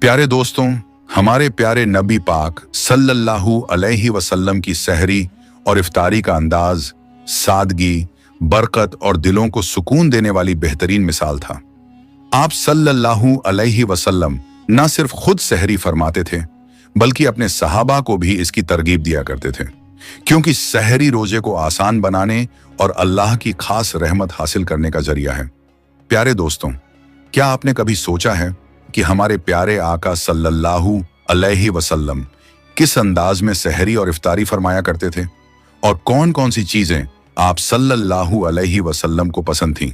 प्यारे दोस्तों, हमारे प्यारे नबी पाक सल्लल्लाहु अलैहि वसल्लम की सहरी और इफ्तारी का अंदाज, सादगी, बरकत और दिलों को सुकून देने वाली बेहतरीन मिसाल था। आप सल्लल्लाहु अलैहि वसल्लम न सिर्फ खुद सहरी फरमाते थे, बल्कि अपने सहाबा को भी इसकी तरगीब दिया करते थे, क्योंकि सहरी रोजे को आसान बनाने और अल्लाह की खास रहमत हासिल करने का जरिया है। प्यारे दोस्तों, क्या आपने कभी सोचा है कि हमारे प्यारे आका सल्लल्लाहु अलैहि वसल्लम किस अंदाज में सहरी और इफ्तारी फरमाया करते थे और कौन कौन सी चीजें आप सल्लल्लाहु अलैहि वसल्लम को पसंद थीं?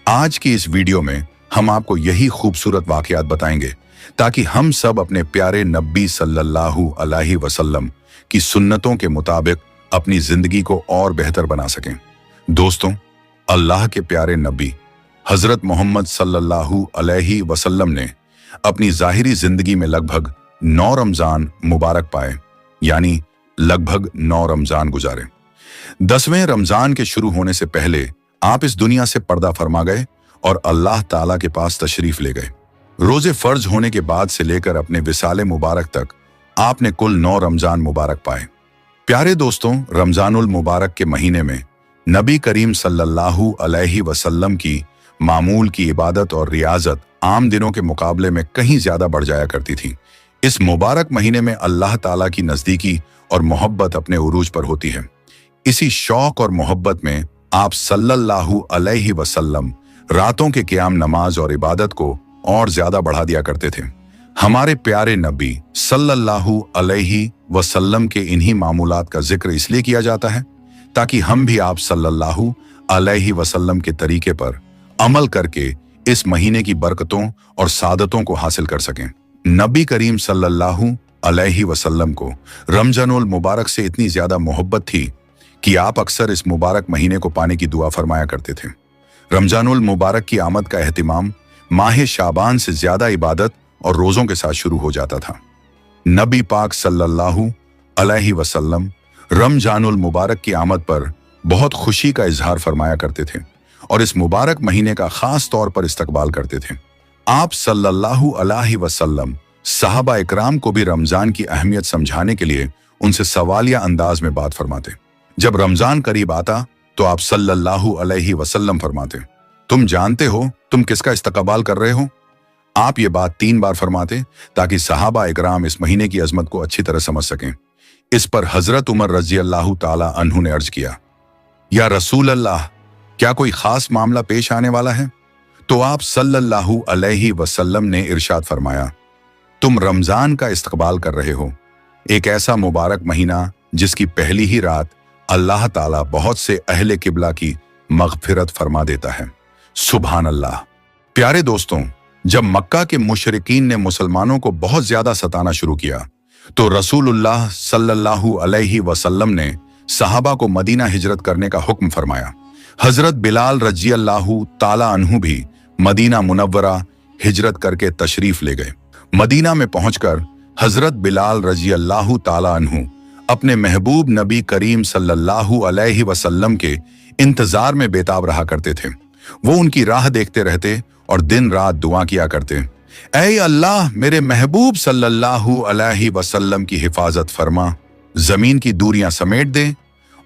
आज की इस वीडियो में हम आपको यही खूबसूरत वाकयात बताएंगे ताकि हम सब अपने प्यारे नबी सल्लल्लाहु अलैहि वसल्लम की सुन्नतों के मुताबिक अपनी जिंदगी को और बेहतर बना सकें। दोस्तों, अल्लाह के प्यारे नबी हजरत मोहम्मद सल्लल्लाहु अलैहि वसल्लम ने अपनी जाहिरी जिंदगी में लगभग 9 रमजान मुबारक पाए, यानी लगभग 9 रमजान गुजारे। 10वें रमजान के शुरू होने से पहले आप इस दुनिया से पर्दा फरमा गए और अल्लाह ताला के पास तशरीफ ले गए। रोजे फर्ज होने के बाद से लेकर अपने विसाले मुबारक तक आपने कुल 9 रमजान मुबारक पाए। प्यारे दोस्तों, रमजानुल मुबारक के महीने में नबी करीम सल्लल्लाहु अलैहि वसल्लम की मामूल की इबादत और रियाजत आम दिनों के मुकाबले में कहीं ज्यादा बढ़ जाया करती थी। इस मुबारक महीने में अल्लाह ताला की नजदीकी और मोहब्बत अपने उरूज पर होती है। इसी शौक और मोहब्बत में आप सल्लल्लाहु अलैहि वसल्लम रातों के क़याम नमाज और इबादत को और ज्यादा बढ़ा दिया करते थे। हमारे प्यारे नबी सल्लल्लाहु अलैहि वसल्लम के इन्हीं मामूलात का जिक्र इसलिए किया जाता है ताकि हम भी आप सल्लल्लाहु अलैहि वसल्लम के तरीके पर अमल करके इस महीने की बरकतों और सादतों को हासिल कर सकें। नबी करीम सल्लल्लाहु अलैहि वसल्लम को रमजानुल मुबारक से इतनी ज्यादा मोहब्बत थी कि आप अक्सर इस मुबारक महीने को पाने की दुआ फरमाया करते थे। रमजानुल मुबारक की आमद का एहतिमाम माह शाबान से ज्यादा इबादत और रोजों के साथ शुरू हो जाता था। नबी पाक सल्लल्लाहु अलैहि वसल्लम रमजानुल मुबारक की आमद पर बहुत खुशी का इजहार फरमाया करते थे और इस मुबारक महीने का खास तौर पर इस्तकबाल करते थे। आप सल्लल्लाहु अलैहि वसल्लम सहाबा इकराम को भी रमजान की अहमियत समझाने के लिए उनसे सवालिया अंदाज में बात फरमाते। जब रमजान करीब आता तो आप सल्लल्लाहु अलैहि वसल्लम फरमाते, तुम जानते हो तुम किसका इस्तकबाल कर रहे हो? आप ये बात 3 बार फरमाते ताकि सहाबा इकराम इस महीने की अजमत को अच्छी तरह समझ सकें। इस पर हजरत उमर रजी अल्लाह ताला अन्हु ने अर्ज किया, या रसूल अल्लाह, क्या कोई खास मामला पेश आने वाला है? तो आप सल्लल्लाहु अलैहि वसल्लम ने इरशाद फरमाया, तुम रमजान का इस्तकबाल कर रहे हो, एक ऐसा मुबारक महीना जिसकी पहली ही रात अल्लाह ताला बहुत से अहले किबला की मगफिरत फरमा देता है। सुभान अल्लाह। प्यारे दोस्तों, जब मक्का के मुशरिकीन ने मुसलमानों को बहुत ज्यादा सताना शुरू किया तो रसूलुल्लाह सल्लल्लाहु अलैहि वसल्लम ने सहाबा को मदीना हिजरत करने का हुक्म फरमाया। हजरत बिलाल रजी अल्लाहु ताला अन्हु भी मदीना मुनव्वरा हिजरत करके तशरीफ ले गए। मदीना में पहुंचकर हजरत बिलाल रजी अल्लाहु ताला अन्हु अपने महबूब नबी करीम सल्लल्लाहु अलैहि वसल्लम के इंतजार में बेताब रहा करते थे। वो उनकी राह देखते रहते और दिन रात दुआ किया करते, ऐ अल्लाह, मेरे महबूब सल्लल्लाहु अलैहि वसल्लम की हिफाजत फरमा, जमीन की दूरियां समेट दे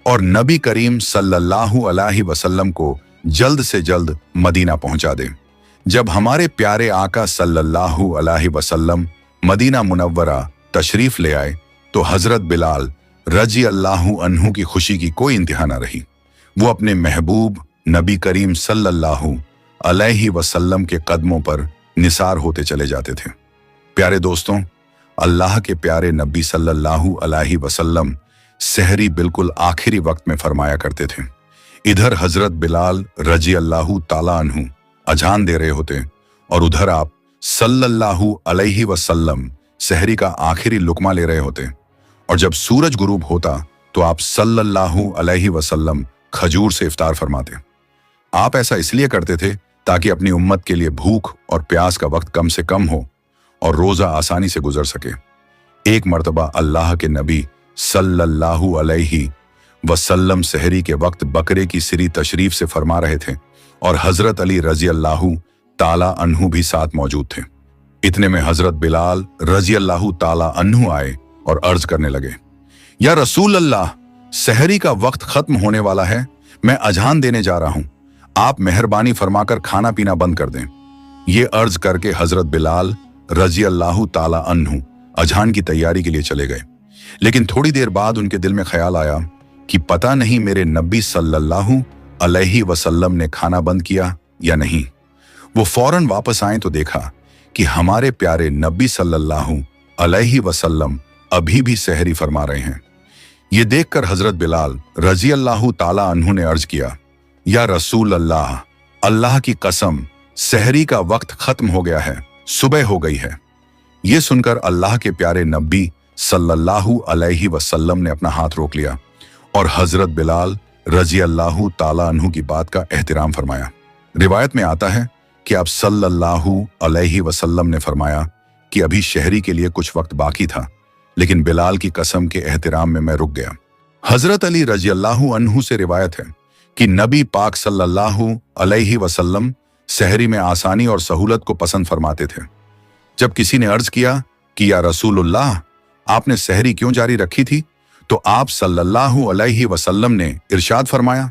और नबी करीम सल्लल्लाहु अलैहि वसल्लम को जल्द से जल्द मदीना पहुंचा दे। जब हमारे प्यारे आका सल्लल्लाहु अलैहि वसल्लम मदीना मुनव्वरा तशरीफ ले आए तो हजरत बिलाल रजी अल्लाहु अन्हु की खुशी की कोई इंतहा न रही। वो अपने महबूब नबी करीम सल्लल्लाहु अलैहि वसल्लम के कदमों पर निसार होते चले जाते थे। प्यारे दोस्तों, अल्लाह के प्यारे नबी सल्लल्लाहु अलैहि वसल्लम सहरी बिल्कुल आखिरी वक्त में फरमाया करते थे। इधर हजरत बिलाल रजी अल्लाहु ताला अन्हु अजान दे रहे होते और उधर आप सल्लल्लाहु अलैहि वसल्लम सहरी का आखिरी लुकमा ले रहे होते और जब सूरज गुरूब होता तो आप सल्लल्लाहु अलैहि वसल्लम खजूर से इफ्तार फरमाते। आप ऐसा इसलिए करते थे ताकि अपनी उम्मत के लिए भूख और प्यास का वक्त कम से कम हो और रोजा आसानी से गुजर सके। एक मर्तबा अल्लाह के नबी सल्लल्लाहु अलैहि वसल्लम सहरी के वक्त बकरे की सिरी तशरीफ से फरमा रहे थे और हजरत अली रजी अल्लाहु ताला अन्हु भी साथ मौजूद थे। इतने में हजरत बिलाल रजी अल्लाह ताला अन्हु आए और अर्ज करने लगे, या रसूल अल्लाह, सहरी का वक्त खत्म होने वाला है, मैं अजान देने जा रहा हूं, आप मेहरबानी फरमाकर खाना पीना बंद कर दें। ये अर्ज करके हजरत बिलाल रजी अल्लाह ताला अन्हु अजान की तैयारी के लिए चले गए। लेकिन थोड़ी देर बाद उनके दिल में ख्याल आया कि पता नहीं मेरे नबी सल्लल्लाहु अलैहि वसल्लम ने खाना बंद किया या नहीं। वो फौरन वापस आए तो देखा कि हमारे प्यारे नबी सल्लल्लाहु अलैहि वसल्लम अभी भी सहरी फरमा रहे हैं। ये देखकर हजरत बिलाल रजी अल्लाह ताला अन्हु ने अर्ज किया, या रसूल अल्लाह, अल्लाह की कसम, सहरी का वक्त खत्म हो गया है, सुबह हो गई है। ये सुनकर अल्लाह के प्यारे नबी सल्लल्लाहु अलैहि वसल्लम ने अपना हाथ रोक लिया और हजरत बिलाल रजी अल्लाह ताला अन्हु की बात का एहतराम फरमाया। रिवायत में आता है कि आप सल्लल्लाहु अलैहि वसल्लम ने फरमाया कि अभी शहरी के लिए कुछ वक्त बाकी था, लेकिन बिलाल की कसम के एहतराम में मैं रुक गया। हजरत अली रजी अल्लाह अन्हु से रिवायत है कि नबी पाक सल्लल्लाहु अलैहि वसल्लम सहरी में आसानी और सहूलत को पसंद फरमाते थे। जब किसी ने अर्ज किया कि या रसूलुल्लाह, आपने सहरी क्यों जारी रखी थी, तो आप सल्लल्लाहु अलैहि वसल्लम ने इरशाद फरमाया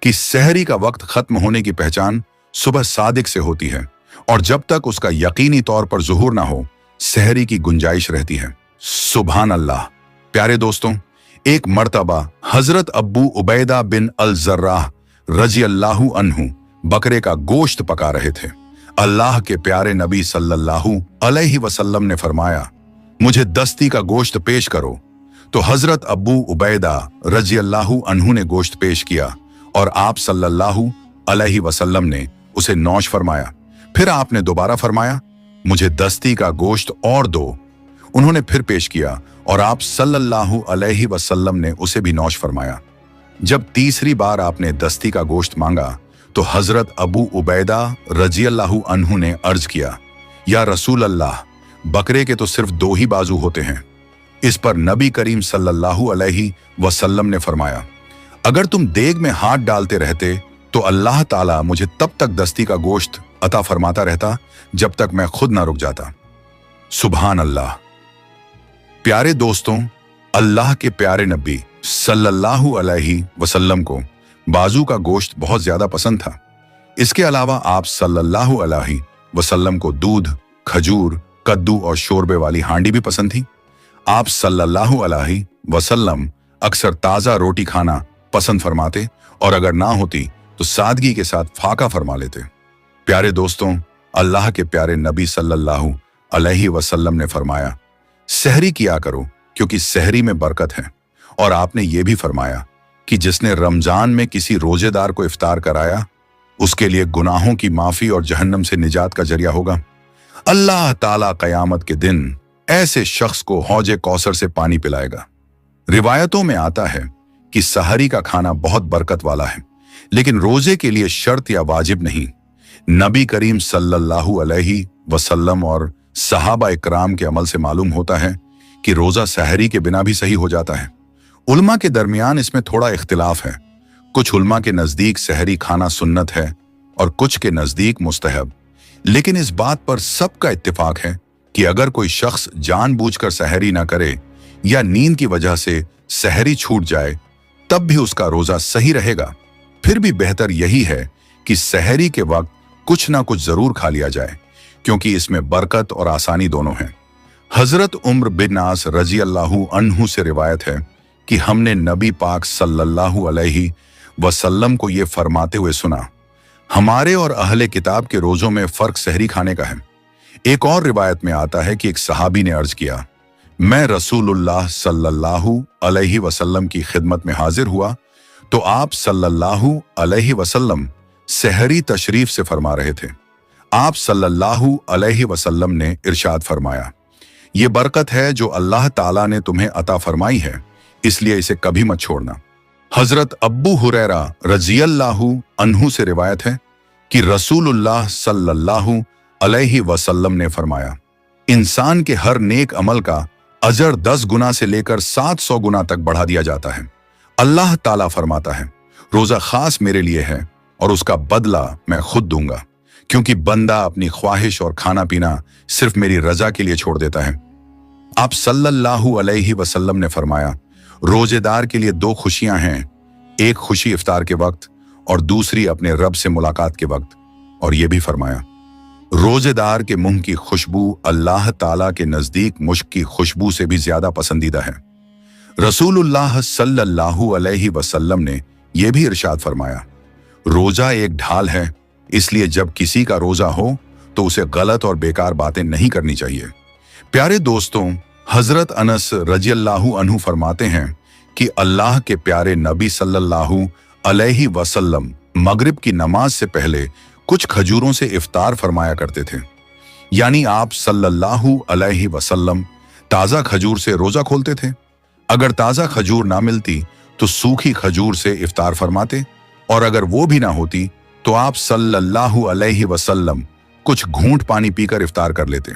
कि सहरी का वक्त खत्म होने की पहचान सुबह सादिक से होती है और जब तक उसका यकीनी तौर पर ज़ुहूर ना हो, सहरी की गुंजाइश रहती है। सुभान अल्लाह। प्यारे दोस्तों, एक मर्तबा हजरत अब्बू उबैदा बिन अल जर्राह रजी अल्लाहु अन्हु बकरे का गोश्त पका रहे थे। अल्लाह के प्यारे नबी सल्लल्लाहु अलैहि वसल्लम ने फरमाया, मुझे दस्ती का गोश्त पेश करो। तो हजरत अब्बू उबैदा रजी अल्लाहु अन्हु ने गोश्त पेश किया और आप सल्लल्लाहु अलैहि वसल्लम ने उसे नौश फरमाया। फिर आपने दोबारा फरमाया, मुझे दस्ती का गोश्त और दो। उन्होंने फिर पेश किया और आप सल्लल्लाहु अलैहि वसल्लम ने उसे भी नौश फरमाया। जब तीसरी बार आपने दस्ती का गोश्त मांगा तो हजरत अबू उबैदा रजी अल्लाहु अन्हु ने अर्ज किया, या रसूल अल्लाह, बकरे के तो सिर्फ दो ही बाजू होते हैं। इस पर नबी करीम सल्लल्लाहु अलैहि वसल्लम ने फरमाया, अगर तुम देग में हाथ डालते रहते तो अल्लाह ताला मुझे तब तक दस्ती का गोश्त अता फरमाता रहता जब तक मैं खुद ना रुक जाता। सुभान अल्लाह। प्यारे दोस्तों, अल्लाह के प्यारे नबी सल्लल्लाहु अलैहि वसल्लम को बाजू का गोश्त बहुत ज्यादा पसंद था। इसके अलावा आप सल्लल्लाहु अलैहि वसल्लम को दूध, खजूर, कद्दू और शोरबे वाली हांडी भी पसंद थी। आप सल्लल्लाहु अलैहि वसल्लम अक्सर ताज़ा रोटी खाना पसंद फरमाते और अगर ना होती तो सादगी के साथ फाका फरमा लेते। प्यारे दोस्तों, अल्लाह के प्यारे नबी सल्लल्लाहु अलैहि वसल्लम ने फरमाया, सहरी किया करो क्योंकि सहरी में बरकत है। और आपने ये भी फरमाया कि जिसने रमजान में किसी रोजेदार को इफ्तार कराया उसके लिए गुनाहों की माफी और जहन्नम से निजात का जरिया होगा। अल्लाह ताला कयामत के दिन ऐसे शख्स को हौजे कौसर से पानी पिलाएगा। रिवायतों में आता है कि सहरी का खाना बहुत बरकत वाला है, लेकिन रोजे के लिए शर्त या वाजिब नहीं। नबी करीम सल्लल्लाहु अलैहि वसल्लम और सहाबा इकराम के अमल से मालूम होता है कि रोजा सहरी के बिना भी सही हो जाता है। उलमा के दरमियान इसमें थोड़ा इख्तिलाफ है। कुछ उलमा के नजदीक सहरी खाना सुन्नत है और कुछ के नजदीक मुस्तहब। लेकिन इस बात पर सबका इत्तिफाक है कि अगर कोई शख्स जानबूझकर सहरी ना करे या नींद की वजह से सहरी छूट जाए तब भी उसका रोजा सही रहेगा। फिर भी बेहतर यही है कि सहरी के वक्त कुछ ना कुछ जरूर खा लिया जाए, क्योंकि इसमें बरकत और आसानी दोनों है। हजरत उम्र बिन नास रजी अल्लाहु अन्हु से रिवायत है कि हमने नबी पाक सल्लल्लाहु अलैहि वसल्लम को ये फरमाते हुए सुना, हमारे और अहले किताब के रोजों में फर्क सहरी खाने का है। एक और रिवायत में आता है कि एक सहाबी ने अर्ज किया, मैं रसूलुल्लाह सल्लल्लाहु अलैहि वसल्लम की खिदमत में हाजिर हुआ तो आप सल्लल्लाहु अलैहि वसल्लम सहरी तशरीफ से फरमा रहे थे। आप सल्लल्लाहु अलैहि वसल्लम ने इरशाद फरमाया, ये बरकत है जो अल्लाह ताला ने तुम्हें अता फरमाई है, इसलिए इसे कभी मत छोड़ना। हजरत अब्बू हुरैरा रज़ियल्लाहु अन्हु से रिवायत है कि रसूलुल्लाह सल्लल्लाहु अलैहि वसल्लम ने फरमाया, इंसान के हर नेक अमल का अजर 10 गुना से लेकर 700 गुना तक बढ़ा दिया जाता है। अल्लाह ताला फरमाता है, रोजा खास मेरे लिए है और उसका बदला मैं खुद दूंगा, क्योंकि बंदा अपनी ख्वाहिश और खाना पीना सिर्फ मेरी रजा के लिए छोड़ देता है। आप सल्लल्लाहु अलैहि वसल्लम ने फरमाया, रोजेदार के लिए दो खुशियां हैं, एक खुशी इफ्तार के वक्त और दूसरी अपने रब से मुलाकात के वक्त। और यह भी फरमाया, रोजेदार के मुंह की खुशबू अल्लाह ताला के नजदीक मुश्क की खुशबू से भी ज्यादा पसंदीदा है। रसूलुल्लाह सल्लल्लाहु अलैहि वसल्लम ने यह भी इरशाद फरमाया, रोजा एक ढाल है, इसलिए जब किसी का रोजा हो तो उसे गलत और बेकार बातें नहीं करनी चाहिए। प्यारे दोस्तों, हजरत अनस रजियल्लाहु अन्हु फरमाते हैं कि अल्लाह के प्यारे नबी सल्लल्लाहु अलैहि वसल्लम मगरिब की नमाज से पहले कुछ खजूरों से इफ्तार फरमाया करते थे। यानी आप सल्लल्लाहु अलैहि वसल्लम ताजा खजूर से रोजा खोलते थे। अगर ताजा खजूर ना मिलती तो सूखी खजूर से इफ्तार फरमाते, और अगर वो भी ना होती तो आप सल्लल्लाहु अलैहि वसल्लम कुछ घूंट पानी पीकर इफ्तार कर लेते।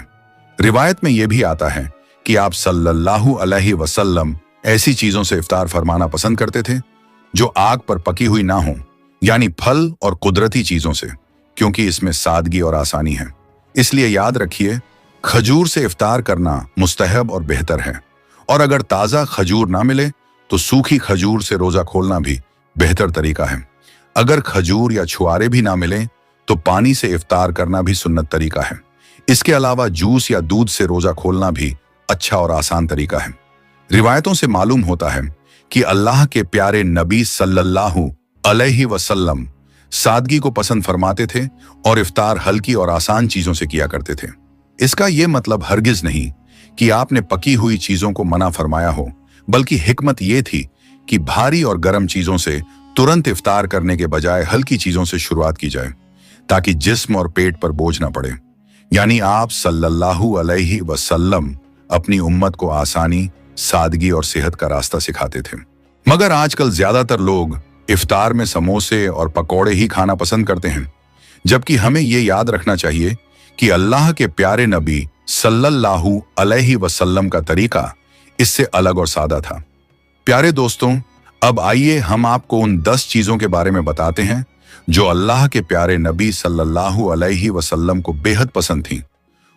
रिवायत में यह भी आता है कि आप सल्लल्लाहु अलैहि वसल्लम ऐसी चीजों से इफ्तार फरमाना पसंद करते थे जो आग पर पकी हुई ना हो, यानी फल और कुदरती चीजों से, क्योंकि इसमें सादगी और आसानी है। इसलिए याद रखिए, खजूर से इफ्तार करना मुस्तहब और बेहतर है, और अगर ताजा खजूर ना मिले तो सूखी खजूर से रोजा खोलना भी बेहतर तरीका है। अगर खजूर या छुआरे भी ना मिले तो पानी से इफ्तार करना भी सुन्नत तरीका है। इसके अलावा जूस या दूध से रोजा खोलना भी अच्छा और आसान तरीका है। रिवायतों से मालूम होता है कि अल्लाह के प्यारे नबी सल्लल्लाहु अलैहि वसल्लम सादगी को पसंद फरमाते थे और इफ्तार हल्की और आसान चीजों से किया करते थे। इसका यह मतलब हरगिज नहीं कि आपने पकी हुई चीजों को मना फरमाया हो, बल्कि हिकमत यह थी कि भारी और गर्म चीजों से तुरंत इफ्तार करने के बजाय हल्की चीजों से शुरुआत की जाए, ताकि जिस्म और पेट पर बोझ ना पड़े। यानी आप सल्लल्लाहु अलैहि वसल्लम अपनी उम्मत को आसानी, सादगी और सेहत का रास्ता सिखाते थे। मगर आजकल ज्यादातर लोग इफ्तार में समोसे और पकौड़े ही खाना पसंद करते हैं, जबकि हमें यह याद रखना चाहिए कि अल्लाह के प्यारे नबी सल्लल्लाहु अलैहि वसल्लम का तरीका इससे अलग और सादा था। प्यारे दोस्तों, अब आइए हम आपको उन 10 चीजों के बारे में बताते हैं जो अल्लाह के प्यारे नबी सल्लल्लाहु अलैहि वसल्लम को बेहद पसंद थी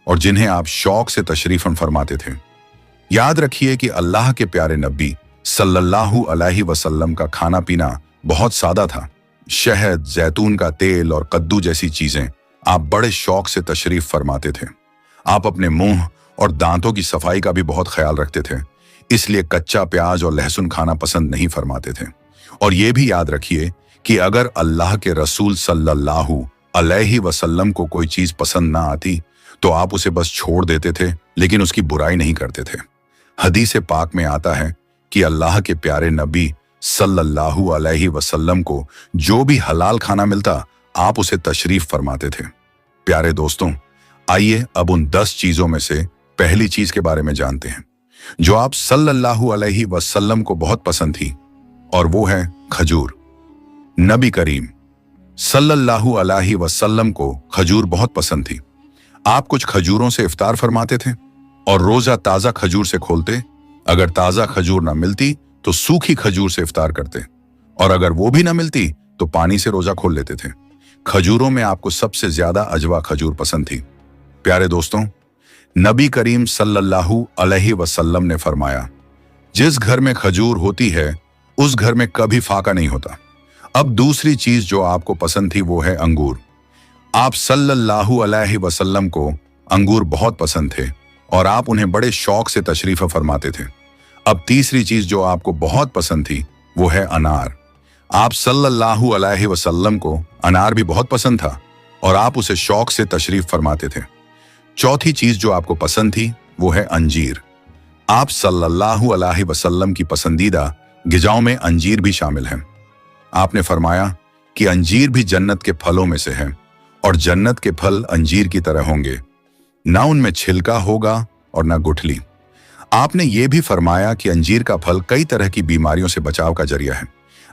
और जिन्हें आप शौक से तशरीफन फरमाते थे। याद रखिए कि अल्लाह के प्यारे नबी सल्लल्लाहु अलैहि वसल्लम का खाना पीना बहुत सादा था। शहद, जैतून का तेल और कद्दू जैसी चीजें आप बड़े शौक से तशरीफ फरमाते थे। आप अपने मुंह और दांतों की सफाई का भी बहुत ख्याल रखते थे, इसलिए कच्चा प्याज और लहसुन खाना पसंद नहीं फरमाते थे। और ये भी याद रखिए कि अगर अल्लाह के रसूल सल्लल्लाहु अलैहि वसल्लम को कोई चीज पसंद ना आती तो आप उसे बस छोड़ देते थे, लेकिन उसकी बुराई नहीं करते थे। हदीस पाक में आता है कि अल्लाह के प्यारे नबी सल्लल्लाहु अलैहि वसल्लम को जो भी हलाल खाना मिलता आप उसे तशरीफ फरमाते थे। प्यारे दोस्तों, आइए अब उन 10 चीजों में से पहली चीज के बारे में जानते हैं जो आप सल्लल्लाहु अलैहि वसल्लम को बहुत पसंद थी, और वो है खजूर। नबी करीम सल्लल्लाहु अलैहि वसल्लम को खजूर बहुत पसंद थी। आप कुछ खजूरों से इफ्तार फरमाते थे और रोजा ताजा खजूर से खोलते। अगर ताजा खजूर ना मिलती तो सूखी खजूर से इफ्तार करते, और अगर वो भी ना मिलती तो पानी से रोजा खोल लेते थे। खजूरों में आपको सबसे ज्यादा अजवा खजूर पसंद थी। प्यारे दोस्तों, नबी करीम सल्लल्लाहु अलैहि वसल्लम ने फरमाया, जिस घर में खजूर होती है उस घर में कभी फाका नहीं होता। अब दूसरी चीज जो आपको पसंद थी वो है अंगूर। आप सल्लल्लाहु अलैहि वसल्लम को अंगूर बहुत पसंद थे और आप उन्हें बड़े शौक से तशरीफ फरमाते थे। अब तीसरी चीज जो आपको बहुत पसंद थी वो है अनार। आप सल्लल्लाहु अलैहि वसल्लम को अनार भी बहुत पसंद था और आप उसे शौक से तशरीफ फरमाते थे। चौथी चीज जो आपको पसंद थी वो है अंजीर। आप सल्लल्लाहु अलैहि वसल्लम की पसंदीदा गिजाओं में अंजीर भी शामिल है। आपने फरमाया कि अंजीर भी जन्नत के फलों में से है और जन्नत के फल अंजीर की तरह होंगे, ना उनमें छिलका होगा और ना गुठली। आपने ये भी फरमाया कि अंजीर का फल कई तरह की बीमारियों से बचाव का जरिया है।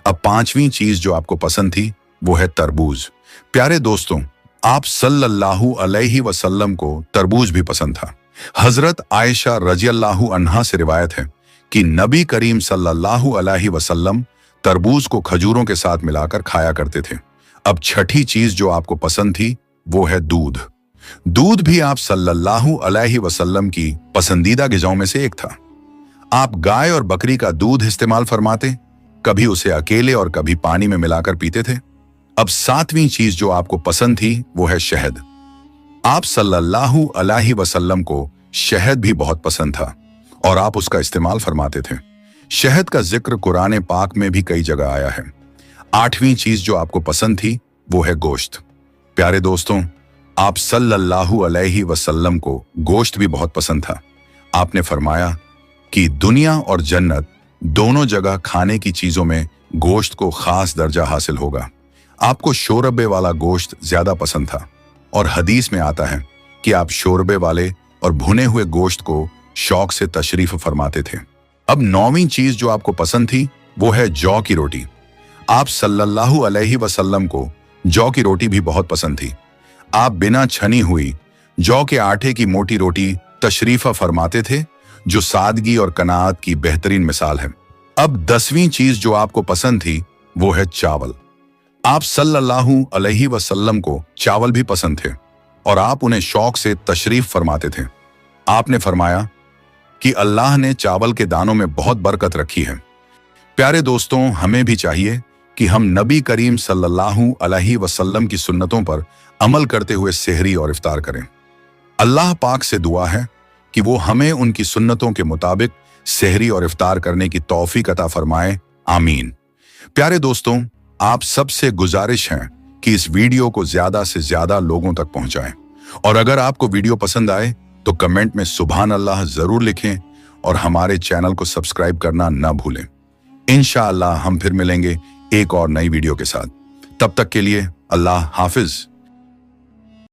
अब पांचवी चीज जो आपको पसंद थी वो है तरबूज। प्यारे दोस्तों, आप सल्लल्लाहु अलैहि वसल्लम को तरबूज भी पसंद था। हजरत आयशा रजियल्लाहु अन्हा से रिवायत है कि नबी करीम सल्लल्लाहु अलैहि वसल्लम तरबूज को खजूरों के साथ मिलाकर खाया करते थे। अब छठी चीज जो आपको पसंद थी वो है दूध। दूध भी आप सल्लल्लाहु अलैहि वसल्लम की पसंदीदा ग़िज़ाओं में से एक था। आप गाय और बकरी का दूध इस्तेमाल फरमाते, कभी उसे अकेले और कभी पानी में मिलाकर पीते थे। अब सातवीं चीज जो आपको पसंद थी वो है शहद। आप सल्लल्लाहु अलैहि वसल्लम को शहद भी बहुत पसंद था और आप उसका इस्तेमाल फरमाते थे। शहद का जिक्र कुरान पाक में भी कई जगह आया है। आठवीं चीज जो आपको पसंद थी वो है गोश्त। प्यारे दोस्तों, आप सल्लल्लाहु अलैहि वसल्लम को गोश्त भी बहुत पसंद था। आपने फरमाया कि दुनिया और जन्नत दोनों जगह खाने की चीजों में गोश्त को खास दर्जा हासिल होगा। आपको शोरबे वाला गोश्त ज्यादा पसंद था और हदीस में आता है कि आप शोरबे वाले और भुने हुए गोश्त को शौक से तशरीफ फरमाते थे। अब नौवीं चीज जो आपको पसंद थी वो है जौ की रोटी। आप सल्लल्लाहु अलैहि वसल्लम को जौ की रोटी भी बहुत पसंद थी। आप बिना छनी हुई जौ के आटे की मोटी रोटी तशरीफा फरमाते थे, जो सादगी और कनाअत की बेहतरीन मिसाल है। अब 10वीं चीज जो आपको पसंद थी वो है चावल। आप सल्लल्लाहु अलैहि वसल्लम को चावल भी पसंद थे और आप उन्हें शौक से तशरीफ फरमाते थे। आपने फरमाया कि अल्लाह ने चावल के दानों में बहुत बरकत रखी है। प्यारे दोस्तों, हमें भी चाहिए कि हम नबी करीम सल्लल्लाहु अलैहि वसल्लम की सुन्नतों पर अमल करते हुए सेहरी और इफ्तार करें। अल्लाह पाक से दुआ है कि वो हमें उनकी सुन्नतों के मुताबिक सेहरी और इफ्तार करने की तौफीक अता फरमाए। आमीन। प्यारे दोस्तों, आप सबसे गुजारिश है कि इस वीडियो को ज्यादा से ज्यादा लोगों तक पहुंचाएं और अगर आपको वीडियो पसंद आए तो कमेंट में सुभान अल्लाह जरूर लिखें और हमारे चैनल को सब्सक्राइब करना ना भूलें। इंशाअल्लाह हम फिर मिलेंगे एक और नई वीडियो के साथ। तब तक के लिए अल्लाह हाफिज।